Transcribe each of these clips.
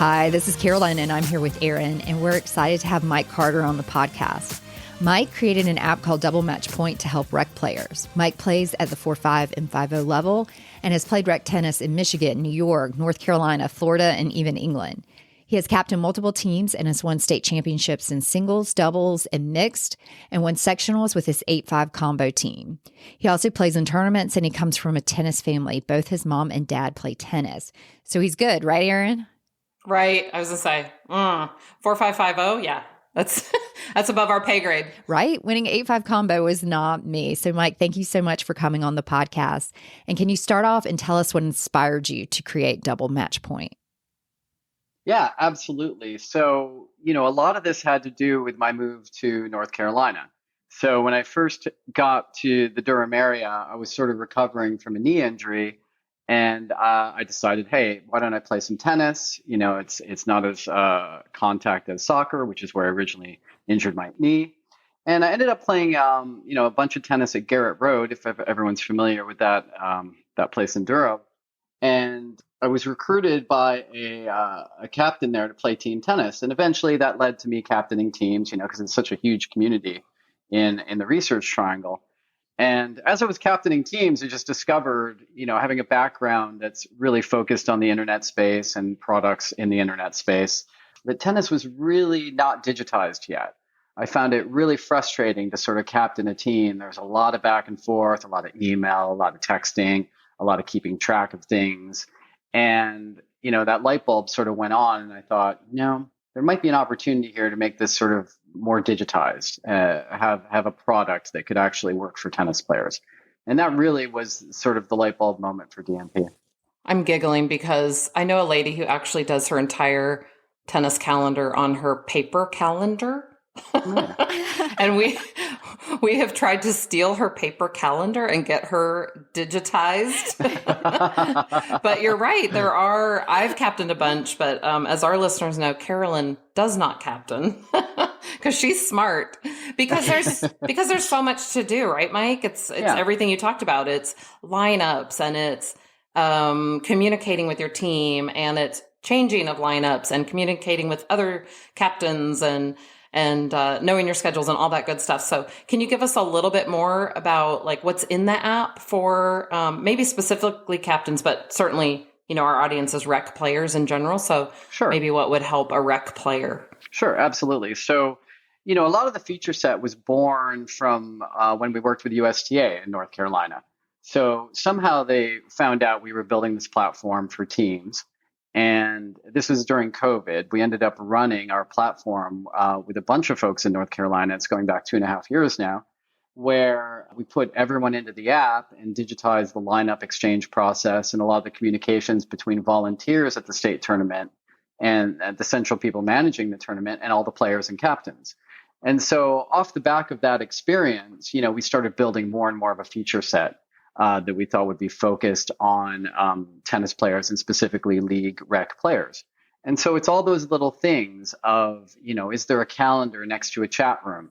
Hi, this is Caroline, and I'm here with Aaron, and we're excited to have Mike Carter on the podcast. Mike created an app called Double Match Point to help rec players. Mike plays at the 4-5 and 5-0 level and has played rec tennis in Michigan, New York, North Carolina, Florida, and even England. He has captained multiple teams and has won state championships in singles, doubles, and mixed, and won sectionals with his 8-5 combo team. He also plays in tournaments, and he comes from a tennis family. Both his mom and dad play tennis. So he's good, right, Aaron? Right. I was going to say, 4-5-5-0. Yeah, that's above our pay grade. Right? Winning 8-5 combo is not me. So, Mike, thank you so much for coming on the podcast. And can you start off and tell us what inspired you to create Double Match Point? Yeah, absolutely. So, a lot of this had to do with my move to North Carolina. So when I first got to the Durham area, I was sort of recovering from a knee injury. And I decided, hey, why don't I play some tennis? It's not as contact as soccer, which is where I originally injured my knee. And I ended up playing, a bunch of tennis at Garrett Road, if everyone's familiar with that place in Durham. And I was recruited by a captain there to play team tennis. And eventually that led to me captaining teams, because it's such a huge community in the Research Triangle. And as I was captaining teams, I just discovered, having a background that's really focused on the internet space and products in the internet space, that tennis was really not digitized yet. I found it really frustrating to sort of captain a team. There's a lot of back and forth, a lot of email, a lot of texting, a lot of keeping track of things. And, that light bulb sort of went on, and I thought, there might be an opportunity here to make this sort of more digitized, have a product that could actually work for tennis players. And that really was sort of the light bulb moment for DMP. I'm giggling because I know a lady who actually does her entire tennis calendar on her paper calendar. Yeah. And we have tried to steal her paper calendar and get her digitized. But you're right. I've captained a bunch, but as our listeners know, Carolyn does not captain because she's smart, because there's so much to do, right, Mike? It's everything you talked about. It's lineups, and it's communicating with your team, and it's changing of lineups and communicating with other captains and knowing your schedules and all that good stuff. So can you give us a little bit more about like what's in the app for maybe specifically captains, but certainly, our audience is rec players in general. So sure. Maybe what would help a rec player? Sure, absolutely. So, a lot of the feature set was born from when we worked with USTA in North Carolina. So somehow they found out we were building this platform for teams. And this was during COVID. We ended up running our platform with a bunch of folks in North Carolina. It's going back 2.5 years now, where we put everyone into the app and digitized the lineup exchange process and a lot of the communications between volunteers at the state tournament and the central people managing the tournament and all the players and captains. And so off the back of that experience, we started building more and more of a feature set that we thought would be focused on tennis players and specifically league rec players. And so it's all those little things of, is there a calendar next to a chat room?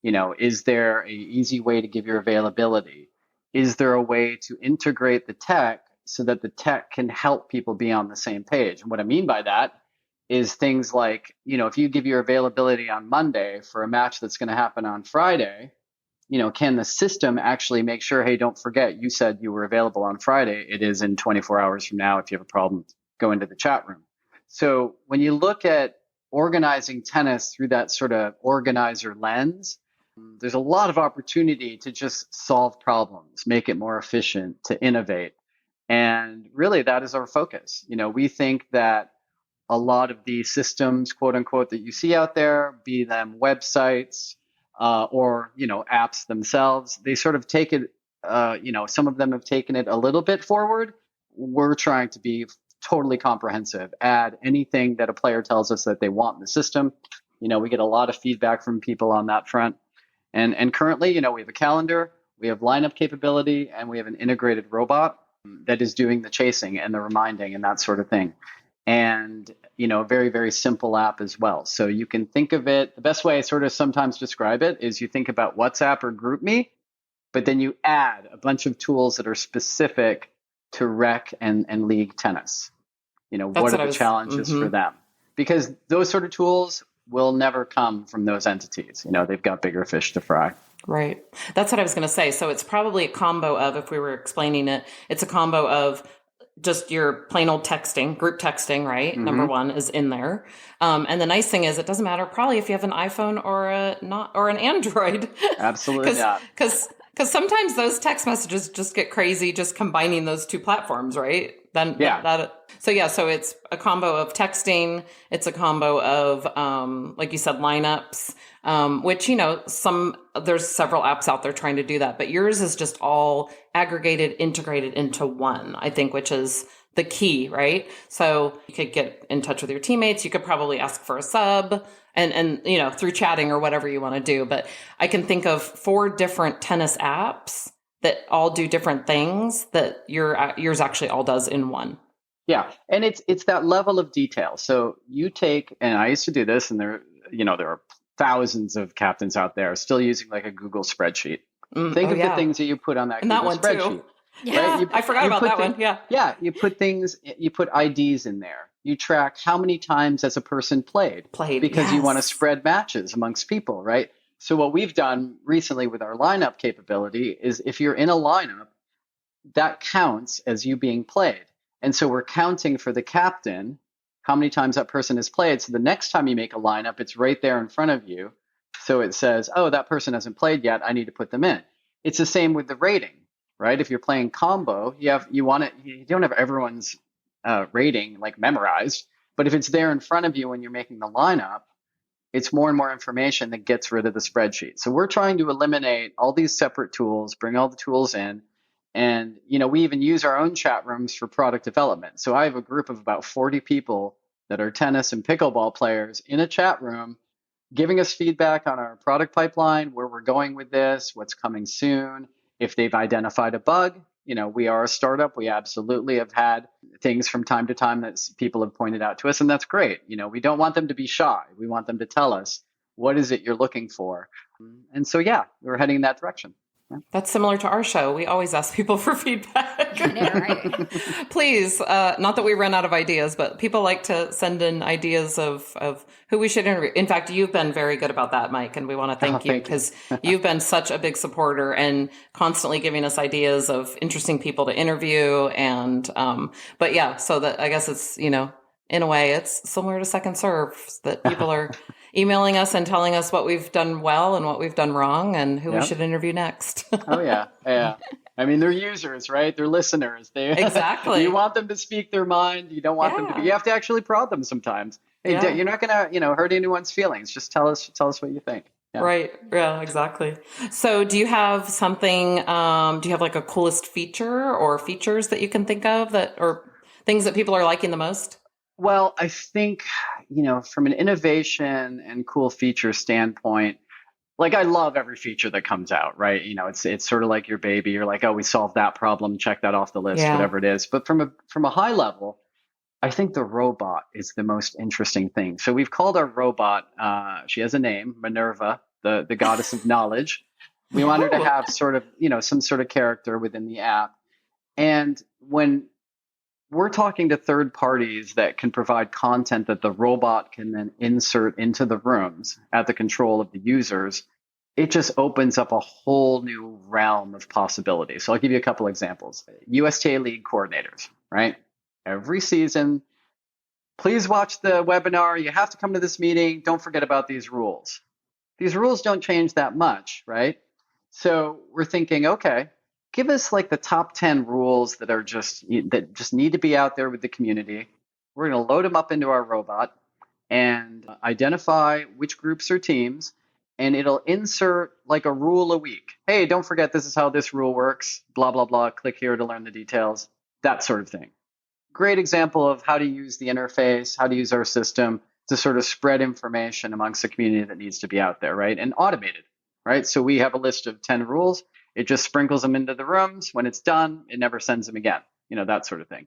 Is there an easy way to give your availability? Is there a way to integrate the tech so that the tech can help people be on the same page? And what I mean by that is things like, if you give your availability on Monday for a match that's going to happen on Friday, can the system actually make sure, hey, don't forget, you said you were available on Friday. It is in 24 hours from now. If you have a problem, go into the chat room. So when you look at organizing tennis through that sort of organizer lens, there's a lot of opportunity to just solve problems, make it more efficient, to innovate. And really, that is our focus. We think that a lot of the systems, quote unquote, that you see out there, be them websites, or apps themselves, they sort of take it, some of them have taken it a little bit forward. We're trying to be totally comprehensive, add anything that a player tells us that they want in the system. We get a lot of feedback from people on that front. And currently, we have a calendar, we have lineup capability, and we have an integrated robot that is doing the chasing and the reminding and that sort of thing. And, a very, very simple app as well. So you can think of it, the best way I sort of sometimes describe it is you think about WhatsApp or GroupMe, but then you add a bunch of tools that are specific to rec and league tennis. What are the challenges for them? because those sort of tools will never come from those entities. They've got bigger fish to fry. Right. That's what I was going to say. So it's probably a combo of, if we were explaining it, it's a combo of just your plain old texting, group texting, right? Mm-hmm. Number one is in there. And the nice thing is it doesn't matter probably if you have an iPhone or an Android. Absolutely not. Because sometimes those text messages just get crazy just combining those two platforms, right? So it's a combo of texting. It's a combo of, like you said, lineups, which, there's several apps out there trying to do that, but yours is just all aggregated, integrated into one, I think, which is the key, right? So you could get in touch with your teammates. You could probably ask for a sub and through chatting or whatever you want to do. But I can think of 4 different tennis apps that all do different things that yours actually all does in one. Yeah. And it's that level of detail. So you take, and I used to do this, and there are thousands of captains out there still using like a Google spreadsheet. Think of the things that you put on that and Google that one spreadsheet. Too. Yeah, right? I forgot about that one. Yeah. Yeah. You put IDs in there. You track how many times has a person played because you want to spread matches amongst people, right? So what we've done recently with our lineup capability is if you're in a lineup, that counts as you being played. And so we're counting for the captain how many times that person has played. So the next time you make a lineup, it's right there in front of you. So it says, oh, that person hasn't played yet. I need to put them in. It's the same with the rating, right? If you're playing combo, you don't have everyone's rating like memorized, but if it's there in front of you when you're making the lineup, it's more and more information that gets rid of the spreadsheet. So we're trying to eliminate all these separate tools, bring all the tools in. And, we even use our own chat rooms for product development. So I have a group of about 40 people that are tennis and pickleball players in a chat room, giving us feedback on our product pipeline, where we're going with this, what's coming soon. If they've identified a bug, we are a startup. We absolutely have had things from time to time that people have pointed out to us, and that's great. We don't want them to be shy. We want them to tell us, what is it you're looking for? And so, we're heading in that direction. That's similar to our show. We always ask people for feedback. I know, right? Please, not that we run out of ideas, but people like to send in ideas of who we should interview. In fact, you've been very good about that, Mike, and we want to thank you because you've been such a big supporter and constantly giving us ideas of interesting people to interview. And so that I guess it's, in a way, it's similar to Second Serve, that people are emailing us and telling us what we've done well and what we've done wrong and who we should interview next. Oh, yeah. Yeah. I mean, they're users, right? They're listeners. Exactly. You want them to speak their mind. You don't want them to be, you have to actually prod them sometimes. Hey, you're not going to, hurt anyone's feelings. Just tell us what you think. Yeah. Right. Yeah, exactly. So do you have something, do you have like a coolest feature or features that you can think of or things that people are liking the most? Well, I think, from an innovation and cool feature standpoint, like I love every feature that comes out, right? It's sort of like your baby. You're like, oh, we solved that problem. Check that off the list, whatever it is. But from a high level, I think the robot is the most interesting thing. So we've called our robot, she has a name, Minerva, the goddess of knowledge. We want her to have sort of, some sort of character within the app. And when we're talking to third parties that can provide content that the robot can then insert into the rooms at the control of the users, it just opens up a whole new realm of possibilities. So I'll give you a couple examples. USTA League coordinators, right? Every season, please watch the webinar. You have to come to this meeting. Don't forget about these rules. These rules don't change that much, right? So we're thinking, okay, give us like the top 10 rules that just need to be out there with the community. We're going to load them up into our robot and identify which groups or teams, and it'll insert like a rule a week. Hey, don't forget this is how this rule works, blah, blah, blah. Click here to learn the details, that sort of thing. Great example of how to use the interface, how to use our system to sort of spread information amongst the community that needs to be out there, right? And automated, right? So we have a list of 10 rules. It just sprinkles them into the rooms. When it's done, it never sends them again, that sort of thing.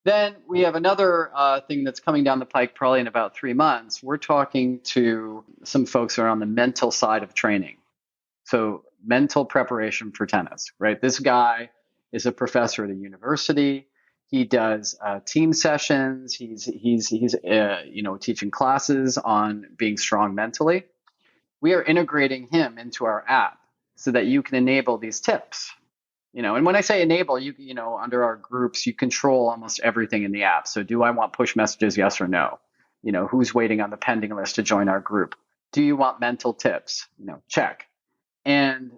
Then we have another thing that's coming down the pike probably in about 3 months. We're talking to some folks who are on the mental side of training. So mental preparation for tennis, right? This guy is a professor at a university. He does team sessions. He's teaching classes on being strong mentally. We are integrating him into our app so that you can enable these tips. And when I say enable, under our groups, you control almost everything in the app. So do I want push messages? Yes or no? Who's waiting on the pending list to join our group? Do you want mental tips? Check. And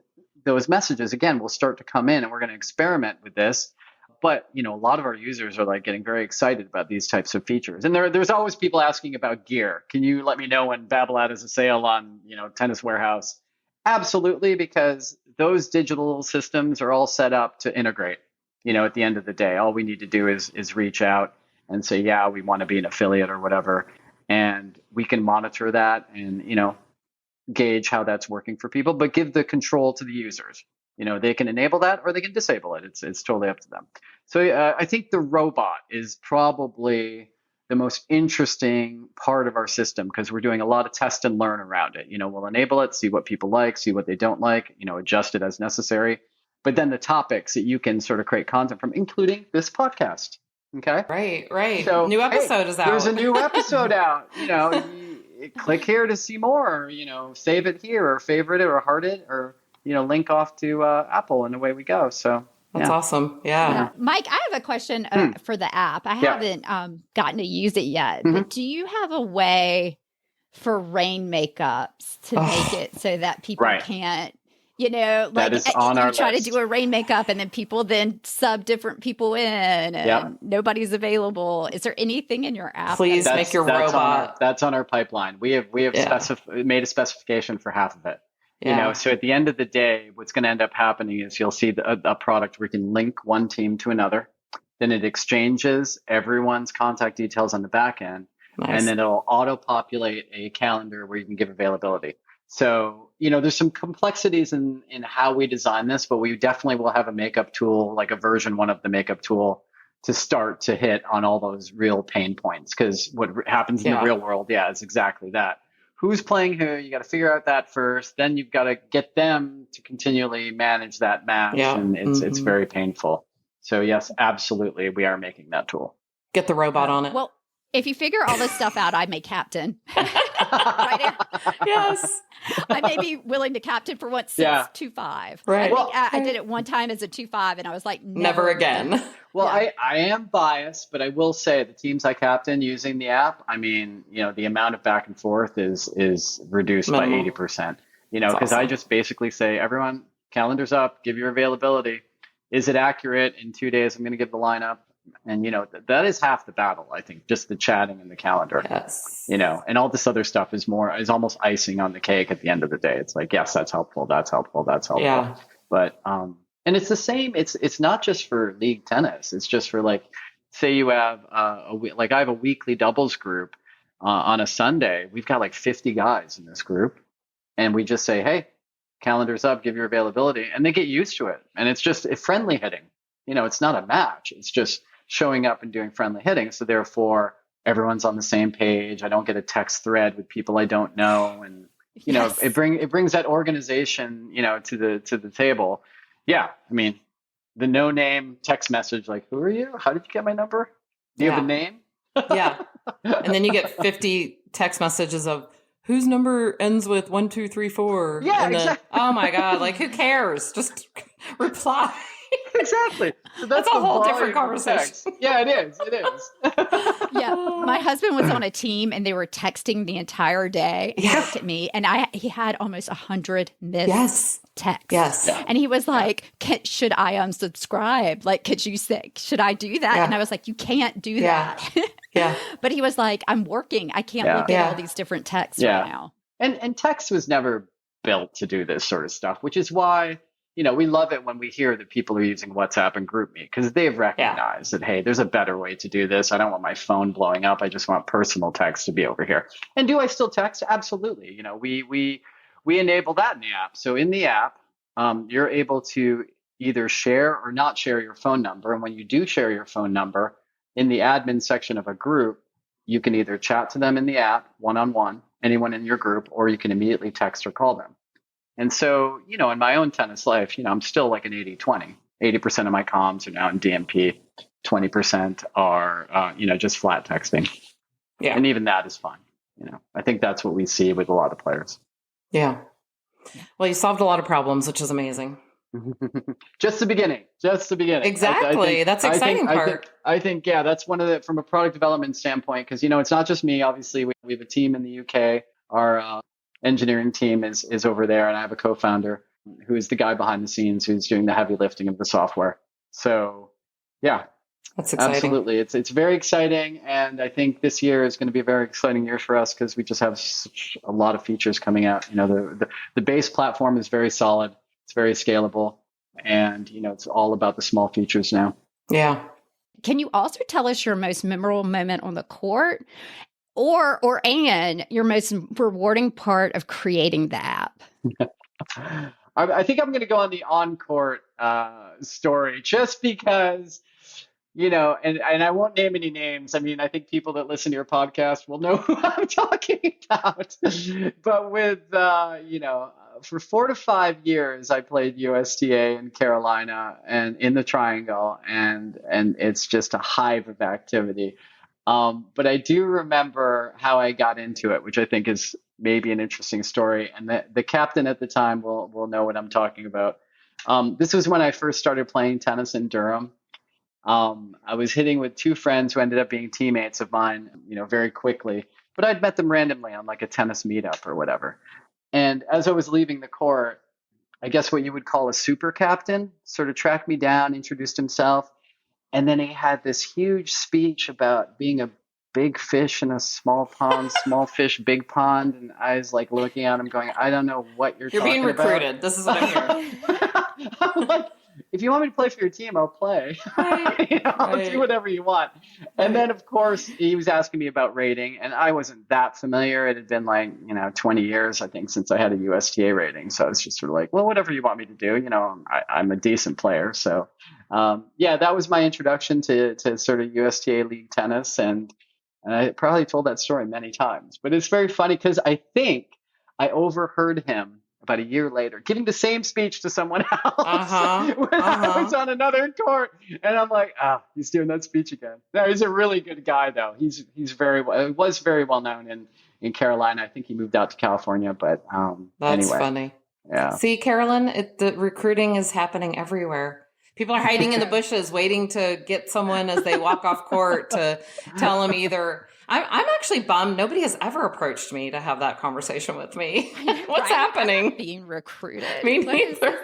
those messages, again, will start to come in, and we're going to experiment with this. But, a lot of our users are like getting very excited about these types of features. And there's always people asking about gear. Can you let me know when Babolat has a sale on, Tennis Warehouse? Absolutely, because those digital systems are all set up to integrate. At the end of the day, all we need to do is reach out and say, yeah, we want to be an affiliate or whatever. And we can monitor that and, gauge how that's working for people, but give the control to the users. They can enable that or they can disable it. It's totally up to them. So I think the robot is probably the most interesting part of our system because we're doing a lot of test and learn around it. We'll enable it, see what people like, see what they don't like, adjust it as necessary. But then the topics that you can sort of create content from, including this podcast. Okay. Right. So new episode is out. There's a new episode out. Click here to see more. Save it here or favorite it or heart it or link off to Apple, and away we go. So that's awesome. Yeah. Mike, I have a question for the app. I haven't gotten to use it yet, but do you have a way for rain makeups to make it so that people can't, that is on our try list. to do a rain makeup and then people then sub different people in and nobody's available. Is there anything in your app? Please make your robot. That's on our pipeline. We have made a specification for half of it. Yeah. So at the end of the day, what's going to end up happening is you'll see a product where you can link one team to another. Then it exchanges everyone's contact details on the back end. Nice. And then it'll auto-populate a calendar where you can give availability. So, there's some complexities in how we design this, but we definitely will have a makeup tool, like a version 1 of the makeup tool, to start to hit on all those real pain points. Because what happens in the real world, is exactly that. Who's playing who? You got to figure out that first. Then you've got to get them to continually manage that match. Yeah. And it's very painful. So yes, absolutely. We are making that tool. Get the robot on it. Well, if you figure all this stuff out, I may captain. Right? Yes. I may be willing to captain for once since 2-5. Right. I did it one time as a 2-5 and I was like, never again. Well, I am biased, but I will say the teams I captain using the app, the amount of back and forth is reduced by 80%. Because I just basically say, everyone, calendars up, give your availability. Is it accurate? In 2 days, I'm going to give the lineup. And, that is half the battle, I think, just the chatting and the calendar. Yes. And all this other stuff is almost icing on the cake at the end of the day. It's like, yes, that's helpful. That's helpful. That's helpful. Yeah. But, and it's the same. It's not just for league tennis. It's just for say you have I have a weekly doubles group on a Sunday. We've got 50 guys in this group. And we just say, hey, calendars up, give your availability. And they get used to it. And it's just friendly hitting. It's not a match. It's just showing up and doing friendly hitting. So therefore, everyone's on the same page. I don't get a text thread with people I don't know. And, it brings that organization, to the table. Yeah. The no name text message, who are you? How did you get my number? Do you have a name? Yeah. And then you get 50 text messages of whose number ends with 1234. Yeah, and exactly. Oh my God. Who cares? Just reply. Exactly. So that's a whole different conversation. Yeah, it is. It is. Yeah. My husband was on a team and they were texting the entire day. He looked at me and he had almost 100 missed texts. Yes. And he was like, should I unsubscribe? Could you say, should I do that? Yeah. And I was like, you can't do that. Yeah. But he was like, I'm working. I can't look at all these different texts right now. And text was never built to do this sort of stuff, which is why, we love it when we hear that people are using WhatsApp and GroupMe because they've recognized that, hey, there's a better way to do this. I don't want my phone blowing up. I just want personal text to be over here. And do I still text? Absolutely. We enable that in the app. So in the app, you're able to either share or not share your phone number. And when you do share your phone number in the admin section of a group, you can either chat to them in the app one-on-one, anyone in your group, or you can immediately text or call them. And so, in my own tennis life, I'm still like an 80-20. 80% of my comms are now in DMP. 20% are, just flat texting. Yeah. And even that is fine. I think that's what we see with a lot of players. Yeah. Well, you solved a lot of problems, which is amazing. Just the beginning. Exactly. That's the exciting part. I think, that's one of the, from a product development standpoint, because, it's not just me. Obviously, we have a team in the UK. Our engineering team is over there, and I have a co-founder who is the guy behind the scenes who's doing the heavy lifting of the software. So, yeah. That's exciting. Absolutely. It's very exciting. And I think this year is going to be a very exciting year for us because we just have such a lot of features coming out. The base platform is very solid. It's very scalable. And, it's all about the small features now. Yeah. Can you also tell us your most memorable moment on the court and your most rewarding part of creating the app? I think I'm going to go on the on-court story just because, and I won't name any names. I mean, I think people that listen to your podcast will know who I'm talking about. But with, for 4 to 5 years, I played USTA in Carolina and in the Triangle, and it's just a hive of activity. But I do remember how I got into it, which I think is maybe an interesting story. And the captain at the time will know what I'm talking about. This was when I first started playing tennis in Durham. I was hitting with 2 friends who ended up being teammates of mine, very quickly. But I'd met them randomly on like a tennis meetup or whatever. And as I was leaving the court, I guess what you would call a super captain sort of tracked me down, introduced himself. And then he had this huge speech about being a big fish in a small pond, small fish, big pond. And I was like looking at him going, I don't know what you're talking about. You're being recruited. This is what I'm hearing. I'm like, if you want me to play for your team, I'll play. I'll do whatever you want. And then, of course, he was asking me about rating, and I wasn't that familiar. It had been 20 years, I think, since I had a USTA rating. So I was just sort of like, well, whatever you want me to do. I'm a decent player. So, that was my introduction to sort of USTA League tennis. And I probably told that story many times. But it's very funny because I think I overheard him about a year later giving the same speech to someone else when I was on another court. And I'm like, he's doing that speech again. No, he's a really good guy, though. He's was very well known in Carolina. I think he moved out to California, but that's anyway. Funny. Yeah. See, Carolyn, the recruiting is happening everywhere. People are hiding in the bushes, waiting to get someone as they walk off court to tell them either. I'm actually bummed. Nobody has ever approached me to have that conversation with me. What's happening? Being recruited. Me neither.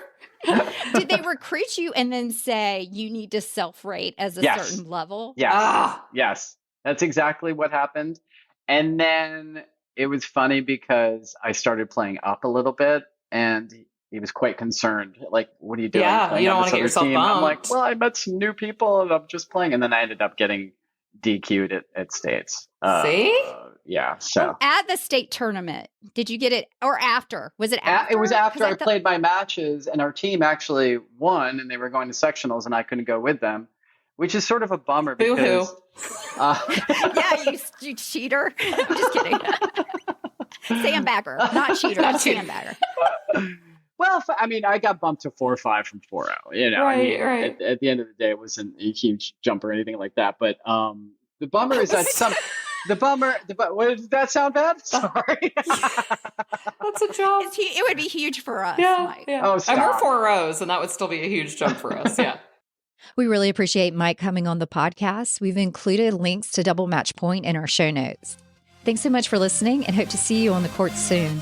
Did they recruit you and then say you need to self-rate as a certain level? Yes. Yes. That's exactly what happened. And then it was funny because I started playing up a little bit, and he was quite concerned. Like, what are you doing? Yeah, you don't want to get yourself bumped. I'm like, well, I met some new people and I'm just playing. And then I ended up getting DQ'd at States. See? Yeah. So at the state tournament, did you get it, or after? Was it after? It was after I played my matches, and our team actually won, and they were going to sectionals, and I couldn't go with them, which is sort of a bummer because. Yeah, you cheater. I'm just kidding. Sandbagger, not cheater, sandbagger. Well, I got bumped to 4-5 from 4-0. Right. At the end of the day, it wasn't a huge jump or anything like that. But the bummer is that did that sound bad? Sorry. That's a jump. It would be huge for us. Yeah. Oh, stop. And we're 4-0s, and that would still be a huge jump for us. Yeah. We really appreciate Mike coming on the podcast. We've included links to Double Match Point in our show notes. Thanks so much for listening, and hope to see you on the court soon.